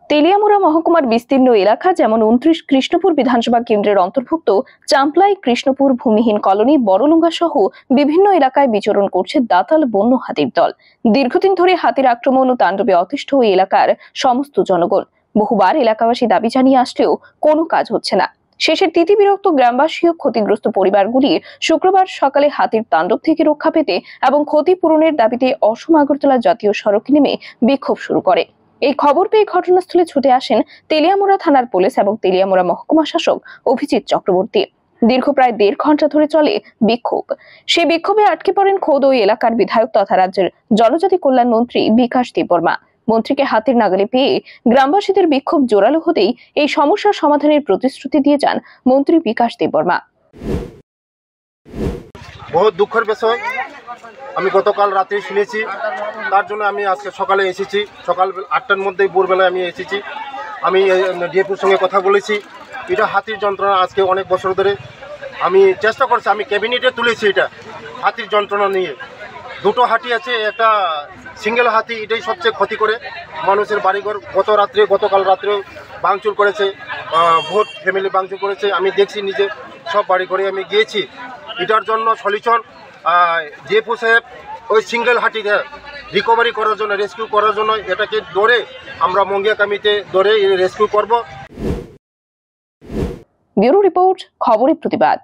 তেলিয়ামুড়া মহকুমার বিস্তীর্ণ এলাকা যেমন 29 কৃষ্ণপুর বিধানসভা কেন্দ্রের অন্তর্ভুক্ত চাম্পলাই, কৃষ্ণপুর, ভূমিহীন কলোনি, বড়লুঙ্গা সহ বিভিন্ন এলাকায় বিচরণ করছে দাতাল বন্য হাতির দল। দীর্ঘদিন ধরে হাতির আক্রমণ ও তাণ্ডবে অতিষ্ঠ ওই এলাকার সমস্ত জনগণ। বহুবার এলাকাবাসী দাবি জানিয়ে আসলেও কোনো কাজ হচ্ছে না। শেষে তিতিবিরক্ত গ্রামবাসী ও ক্ষতিগ্রস্ত পরিবারগুলি শুক্রবার সকালে হাতির তাণ্ডব থেকে রক্ষা পেতে এবং ক্ষতিপূরণের দাবিতে অসম আগরতলা জাতীয় সড়কে নেমে বিক্ষোভ শুরু করে। এই খবর পেয়ে ঘটনাস্থলে ছুটে আসেন তেলিয়ামুড়া থানার পুলিশ এবং তেলিয়ামুড়া মহকুমা শাসক অভিজিৎ চক্রবর্তী। দীর্ঘ প্রায় 1.5 ঘন্টা ধরে চলে বিক্ষোভ। সেই বিক্ষোভে আটকে পড়েন খোদ ওই এলাকার বিধায়ক তথা রাজ্যের জনজাতি কল্যাণ মন্ত্রী বিকাশ দেববর্মা। মন্ত্রীকে হাতের নাগালে পেয়ে গ্রামবাসীদের বিক্ষোভ জোরালো হতেই এই সমস্যার সমাধানের প্রতিশ্রুতি দিয়ে যান মন্ত্রী বিকাশ দেববর্মা। বহুত দুঃখের বিষয়, আমি গতকাল রাতে শুনেছি, তার জন্য আমি আজকে সকালে এসেছি। সকাল 8টার মধ্যেই ভোরবেলায় আমি এসেছি। আমি ডিএপুর সঙ্গে কথা বলেছি। এটা হাতির যন্ত্রণা আজকে অনেক বছর ধরে আমি চেষ্টা করছি, আমি ক্যাবিনেটে তুলেছি এটা হাতির যন্ত্রণা নিয়ে। দুটো হাতি আছে, একটা সিঙ্গেল হাতি, এটাই সবচেয়ে ক্ষতি করে মানুষের বাড়িঘর। গতকাল রাত্রে ভাঙচুর করেছে, ভোট ফ্যামিলি ভাঙচুর করেছে। আমি দেখছি নিজে, সব বাড়িঘরে আমি গিয়েছি। এটার জন্য সলিউশন ডিএপু সাহেব ওই সিঙ্গেল হাতিটা রিকভারি করার জন্য, রেস্কিউ করার জন্য এটাকে ধরে আমরা মঙ্গিয়া কামিতে ধরে রেস্কিউ করব। ব্যুরো রিপোর্ট, খবরের প্রতিবাদ।